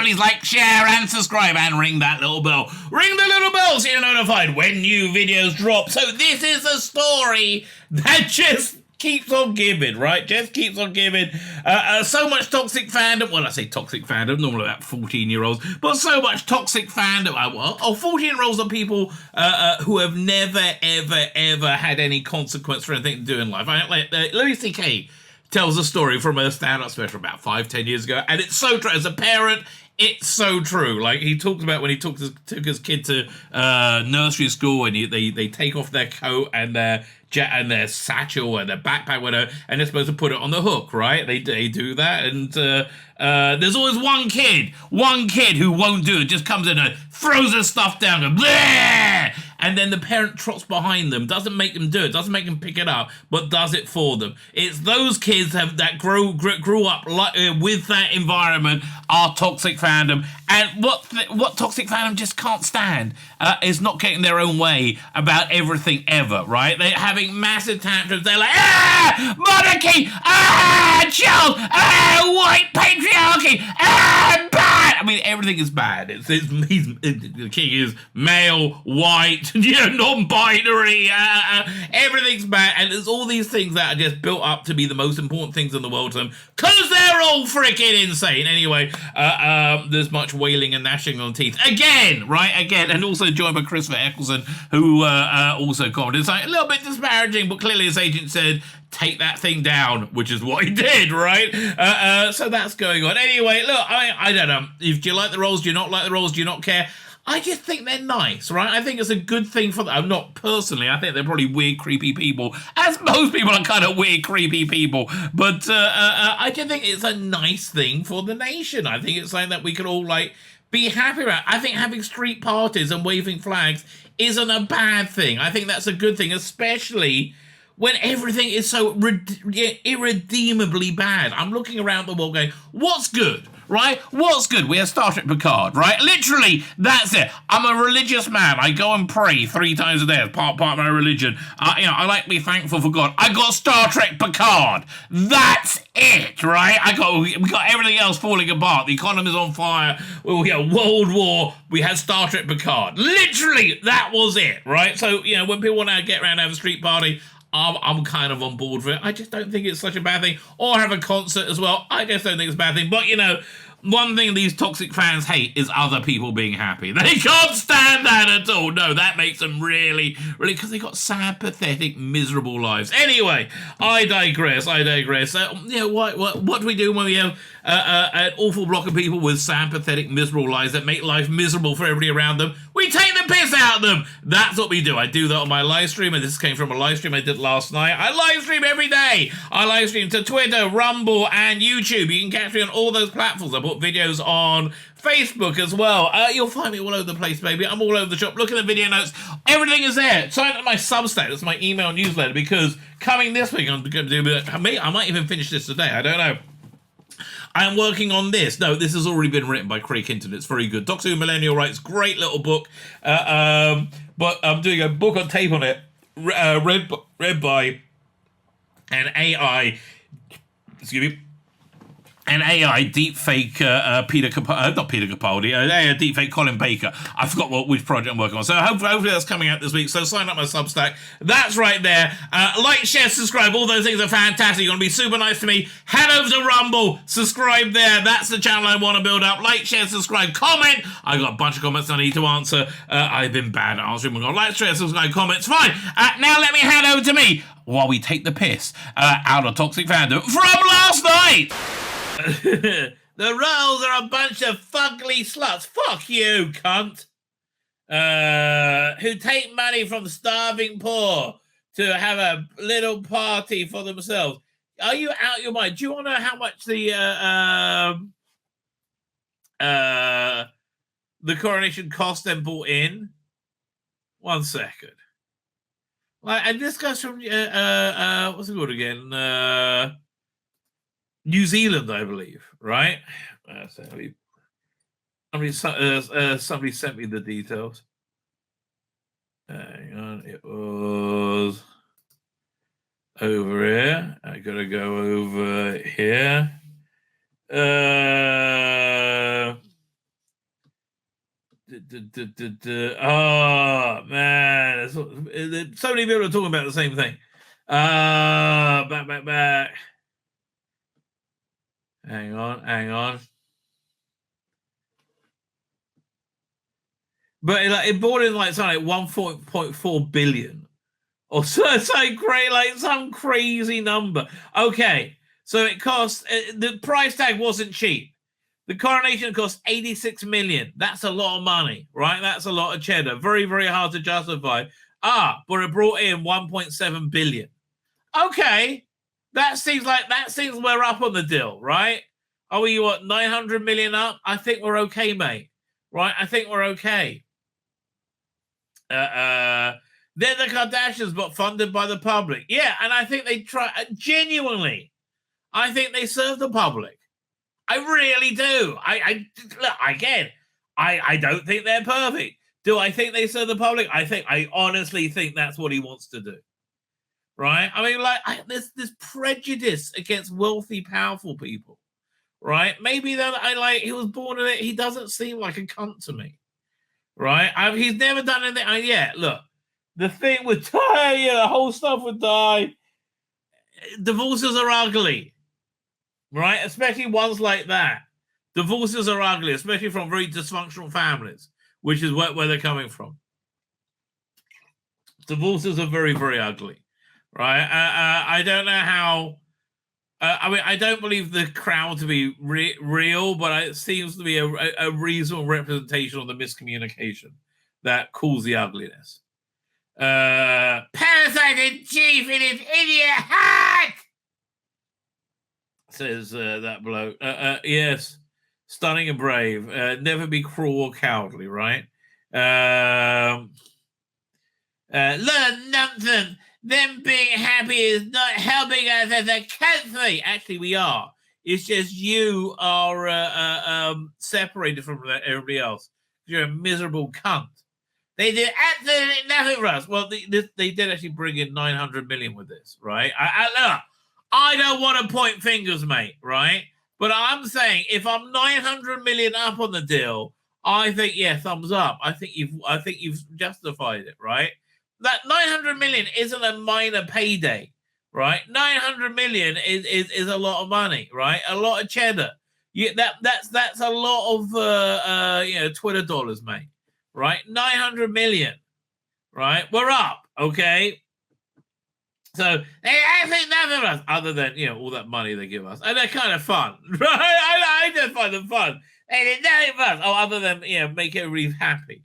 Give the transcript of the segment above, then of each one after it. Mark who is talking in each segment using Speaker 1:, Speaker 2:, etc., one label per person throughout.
Speaker 1: please like, share, and subscribe, and ring that little bell. Ring the little bell so you're notified when new videos drop. So this is a story that just keeps on giving, right? Just keeps on giving. So much toxic fandom. Well, I say toxic fandom, normally about 14-year-olds, but so much toxic fandom. 14-year-olds are people who have never, ever had any consequence for anything to do in life. Louis C.K. tells a story from a stand-up special about 5-10 years ago, and it's so true. As a parent, it's so true. Like, he talked about when he took his kid to nursery school, and they take off their coat and their satchel and their backpack, whatever, and they're supposed to put it on the hook, right? They do that, and there's always one kid who won't do it, just comes in and throws their stuff down, and bleh! And then the parent trots behind them, doesn't make them do it, doesn't make them pick it up, but does it for them. It's those kids that grew up with that environment are toxic fandom. And what toxic fandom just can't stand is not getting their own way about everything ever, right? They're having massive tantrums. They're like, monarchy, child, white patriarchy, bad. I mean, everything is bad. The king is male, white, non-binary. Everything's bad, and there's all these things that are just built up to be the most important things in the world to them, because they're all freaking insane. Anyway, there's much wailing and gnashing on teeth again, and also joined by Christopher Eccleston, who also commented. It's like a little bit disparaging, but clearly his agent said, take that thing down, which is what he did, right? So that's going on. Anyway, look, I don't know. If do you like the roles, do you not like the roles, do you not care? I just think they're nice, right? I think it's a good thing for them. Not personally. I think they're probably weird, creepy people, as most people are kind of weird, creepy people. But I just think it's a nice thing for the nation. I think it's something that we could all, like, be happy about. I think having street parties and waving flags isn't a bad thing. I think that's a good thing, especially when everything is so irredeemably bad. I'm looking around the world going, what's good? Right? What's good? We have Star Trek Picard, right? Literally, that's it. I'm a religious man. I go and pray 3 times a day as part of my religion. I like to be thankful for God. I got Star Trek Picard. That's it, right? We got everything else falling apart. The economy's on fire. We got World War. We had Star Trek Picard. Literally, that was it, right? So, when people want to get around and have a street party, I'm kind of on board for it. I just don't think it's such a bad thing. Or have a concert as well. I just don't think it's a bad thing. But, one thing these toxic fans hate is other people being happy. They can't stand that at all. No, that makes them really, because they got sad, pathetic, miserable lives. Anyway, I digress. So, what do we do when we have an awful block of people with sad, pathetic, miserable lives that make life miserable for everybody around them? We take the piss out of them. That's what we do. I do that on my live stream, and this came from a live stream I did last night. I live stream every day. I live stream to Twitter, Rumble, and YouTube. You can catch me on all those platforms. I put videos on Facebook as well. You'll find me all over the place, baby. I'm all over the shop. Look at the video notes. Everything is there. Sign up to my Substack. That's my email newsletter, because coming this week, I'm going to do it. I might even finish this today. I don't know. I'm working on this. No, this has already been written by Craig Hinton. It's very good. Doctor Who Millennial writes great little book. But I'm doing a book on tape on it, read by an AI. Excuse me. An AI deepfake deepfake Colin Baker. I forgot which project I'm working on. So hopefully that's coming out this week. So sign up my Substack. That's right there. Like, share, subscribe. All those things are fantastic. You're going to be super nice to me. Head over to Rumble. Subscribe there. That's the channel I want to build up. Like, share, subscribe, comment. I got a bunch of comments I need to answer. I've been bad at answering them. Like, share, subscribe, comments. Fine. Now let me hand over to me while we take the piss out of toxic fandom from last night. The Royals are a bunch of fugly sluts. Fuck you, cunt. Who take money from starving poor to have a little party for themselves. Are you out your mind? Do you want to know how much the coronation cost them brought in? 1 second. And this guy's from what's it called again? New Zealand, I believe, right? Somebody sent me the details. Hang on, it was over here. I gotta go over here. Oh man, so many people are talking about the same thing. Back. Hang on. But it bought in like something like 1.4 billion. Or so it's like great, like some crazy number. Okay, so it cost the price tag wasn't cheap. The coronation cost 86 million. That's a lot of money, right? That's a lot of cheddar. Very, very hard to justify. But it brought in 1.7 billion. Okay, that seems we're up on the deal, right? Are we 900 million up? I think we're okay, mate. Right? I think we're okay. They're the Kardashians, but funded by the public. Yeah, and I think they try genuinely. I think they serve the public. I really do. I don't think they're perfect. Do I think they serve the public? I honestly think that's what he wants to do. Right? I mean, there's this prejudice against wealthy, powerful people. Right? Maybe that he was born in it. He doesn't seem like a cunt to me. Right? He's never done anything. Look. The thing with the whole stuff with divorces are ugly, right? Especially ones like that. Divorces are ugly, especially from very dysfunctional families, which is where they're coming from. Divorces are very, very ugly, right? I don't know how. I don't believe the crowd to be real, but it seems to be a reasonable representation of the miscommunication that caused the ugliness. Parasite in chief in his idiot hat, says that bloke. Yes, stunning and brave. Never be cruel or cowardly, right? Learn nothing. Them being happy is not helping us as a country. Actually, we are. It's just you are separated from everybody else. You're a miserable cunt. They did absolutely nothing for us. Well, they did actually bring in 900 million with this, right? I don't want to point fingers, mate, right? But I'm saying if I'm 900 million up on the deal, I think thumbs up. I think you've justified it, right? That 900 million isn't a minor payday, right? 900 million is a lot of money, right? A lot of cheddar. That's a lot of Twitter dollars, mate. Right, 900 million. Right, we're up. Okay, so they think nothing of us other than all that money they give us, and they're kind of fun, right? I just find them fun. They did nothing for us, other than make everybody happy.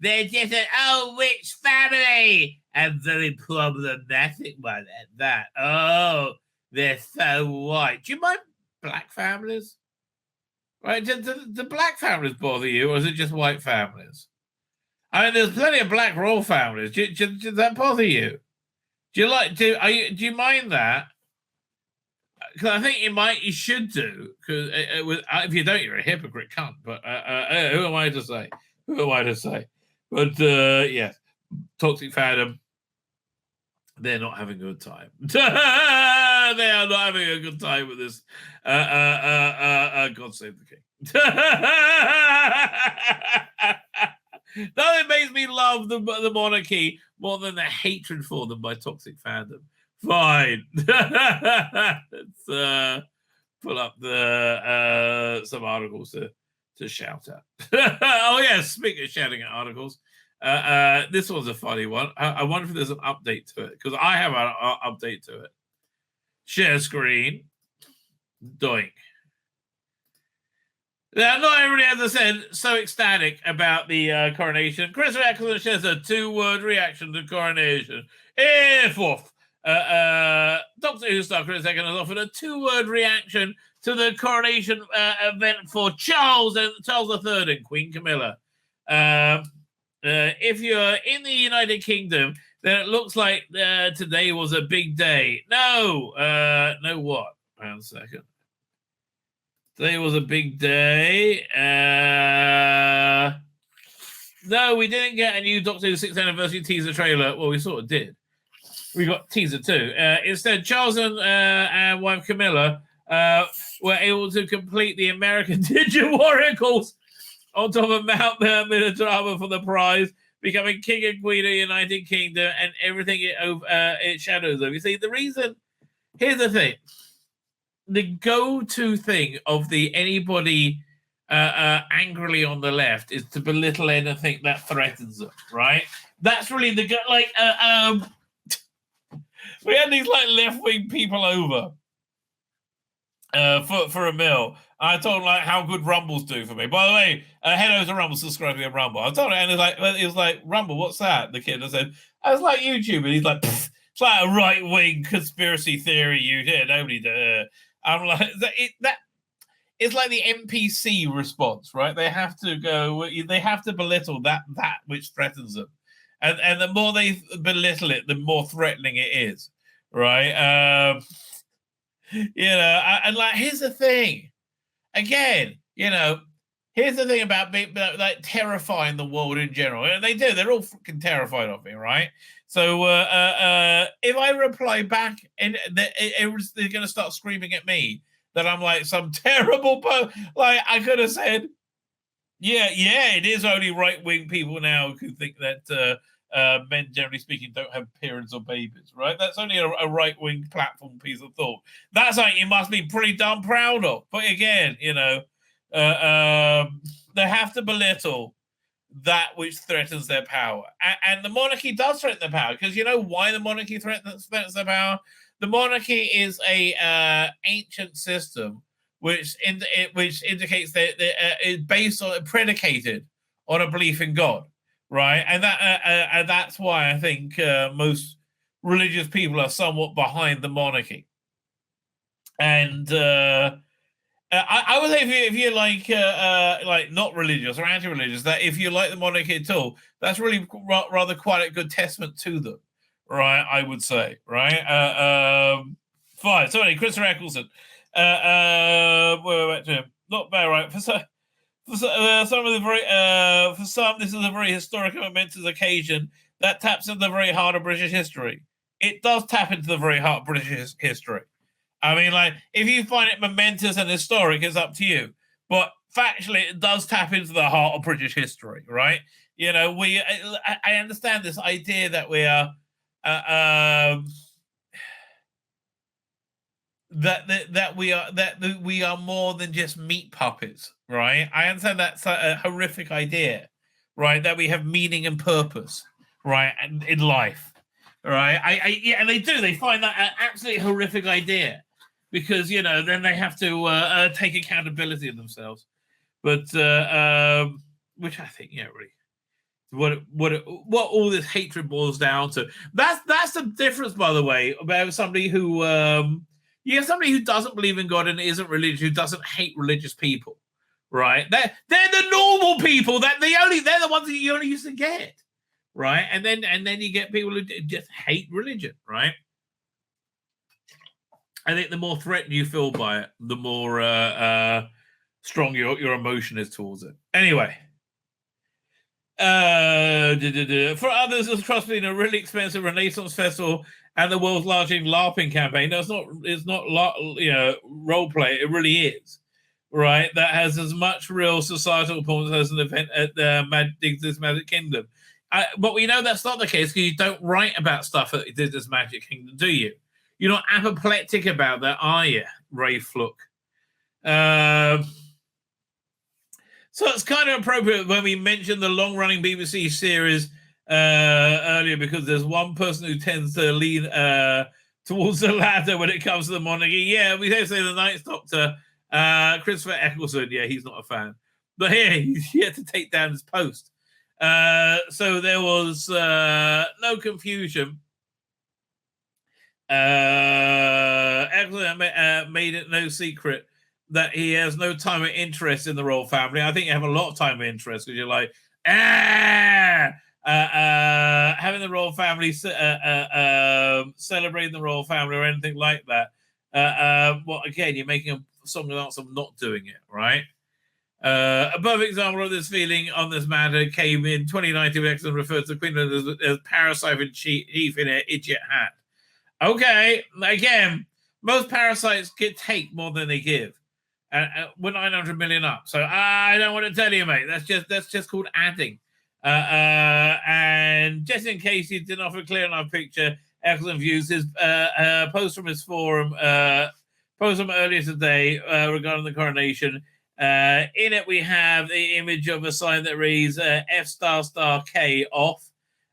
Speaker 1: They're just an old rich family, and very problematic one at that. Oh, they're so white. Do you mind black families? Right, do black families bother you, or is it just white families? I mean, there's plenty of black royal families. Does that bother you? Do you mind that? Because I think you should do. Because if you don't, you're a hypocrite cunt. But who am I to say? But yes, toxic fandom. They're not having a good time. They are not having a good time with this. God save the king. Nothing makes me love the monarchy more than the hatred for them by toxic fandom. Fine. Let's pull up some articles to shout at. Oh yeah, speaking of shouting at articles. This one's a funny one. I wonder if there's an update to it, because I have an update to it. Share screen. Doink. Now, not everybody, as I said, so ecstatic about the coronation. Chris Eccleston shares a 2-word reaction to coronation. Fourth. Doctor Who star Chris Eccleston has offered a 2-word reaction to the coronation event for Charles III and Queen Camilla. If you're in the United Kingdom, then it looks like today was a big day. No what? Hang on a second. Today was a big day. No, we didn't get a new Doctor Who 6th anniversary teaser trailer. Well, we sort of did. We got teaser 2. Instead, Charles and wife Camilla were able to complete the American Ninja Warrior course on top of Mount Minotaur for the prize, becoming king and queen of the United Kingdom and everything it shadows of. You see, the reason, here's the thing, the go-to thing of the anybody angrily on the left is to belittle anything that threatens them, right? That's really the like. We had these like left-wing people over for a meal. I told him like how good Rumbles do for me. By the way, head over to Rumble, subscribe to Rumble. I told him, and it was like Rumble, what's that? The kid, I said, I was like YouTube, and he's like, it's like a right-wing conspiracy theory. You hear nobody. I'm like it's like the NPC response, right? They have to go. They have to belittle that which threatens them, and the more they belittle it, the more threatening it is, right? And like here's the thing. Again, here's the thing about like terrifying the world in general. And they do. They're all freaking terrified of me, right? So if I reply back, and they're going to start screaming at me that I'm like some terrible like I could have said, yeah, it is only right-wing people now who think that men, generally speaking, don't have periods or babies, right? That's only a right-wing platform piece of thought. That's something you must be pretty damn proud of. But again, they have to belittle that which threatens their power. And the monarchy does threaten their power, because you know why the monarchy threatens their power? The monarchy is a ancient system which indicates that it's based on, predicated on a belief in God. Right, and that's why I think most religious people are somewhat behind the monarchy. And I would say if you're like not religious or anti-religious, that if you like the monarchy at all, that's really rather quite a good testament to them, right? I would say, right? Fine. So anyway, Christopher Eccleston, we're back to him. Not bad, right? For some, this is a very historic and momentous occasion that taps into the very heart of British history. It does tap into the very heart of British history. I mean, like, if you find it momentous and historic, it's up to you. But factually, it does tap into the heart of British history, right? I understand this idea that we are that we are more than just meat puppets, right? I understand that's a horrific idea, right? That we have meaning and purpose, right, and in life, right? And they do. They find that an absolutely horrific idea, because then they have to take accountability of themselves. But which I think, really, what all this hatred boils down to. That's the difference, by the way, about somebody who. Somebody who doesn't believe in God and isn't religious, who doesn't hate religious people, right? They're the normal people. They're the ones that you only used to get, right? And then you get people who just hate religion, right? I think the more threatened you feel by it, the more strong your emotion is towards it. Anyway. For others, it's cross between a really expensive Renaissance festival and the world's largest LARPing campaign. No, it's not role play. It really is, right? That has as much real societal importance as an event at the Magic Kingdom. But we know that's not the case, because you don't write about stuff at Disney's Magic Kingdom, do you? You're not apoplectic about that, are you, Ray Fluke? So it's kind of appropriate when we mentioned the long-running BBC series earlier, because there's one person who tends to lean towards the latter when it comes to the monarchy. Yeah, we don't say the Ninth Doctor, Christopher Eccleston. Yeah, he's not a fan. But here, he's yet to take down his post. So there was no confusion. Eccleston made it no secret that he has no time or interest in the royal family. I think you have a lot of time and interest, because you're like, having the royal family, celebrating the royal family or anything like that. Well, again, you're making a song and dance of not doing it, right? A perfect example of this feeling on this matter came in 2019 when Exxon referred to the Queen as parasite chief in an idiot hat. Okay, again, Most parasites take more than they give. We're 900 million up, so I don't want to tell you, mate. That's just called adding. And just in case you didn't have a clear enough picture, excellent views. His post from his forum, post from earlier today regarding the coronation. In it, we have the image of a sign that reads F***K off,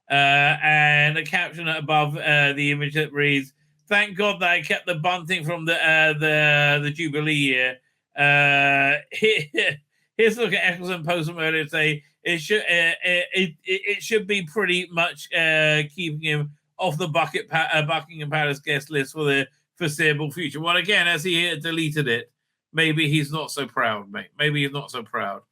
Speaker 1: and a caption above the image that reads, "Thank God that I kept the bunting from the Jubilee year." Here's a look at excellent post from earlier today. It should be pretty much keeping him off the Buckingham Palace guest list for the foreseeable future. Well, again, as he deleted it, maybe he's not so proud, mate. Maybe he's not so proud.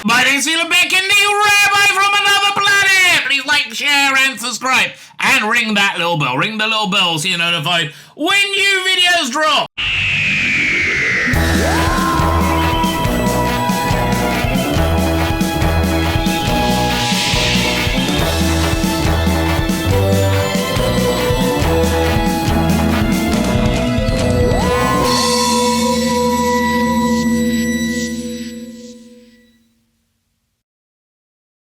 Speaker 1: My name's Tzvi Lebetkin, the rabbi from another planet. Please like, share, and subscribe, and ring that little bell. Ring the little bell so you're notified when new videos drop.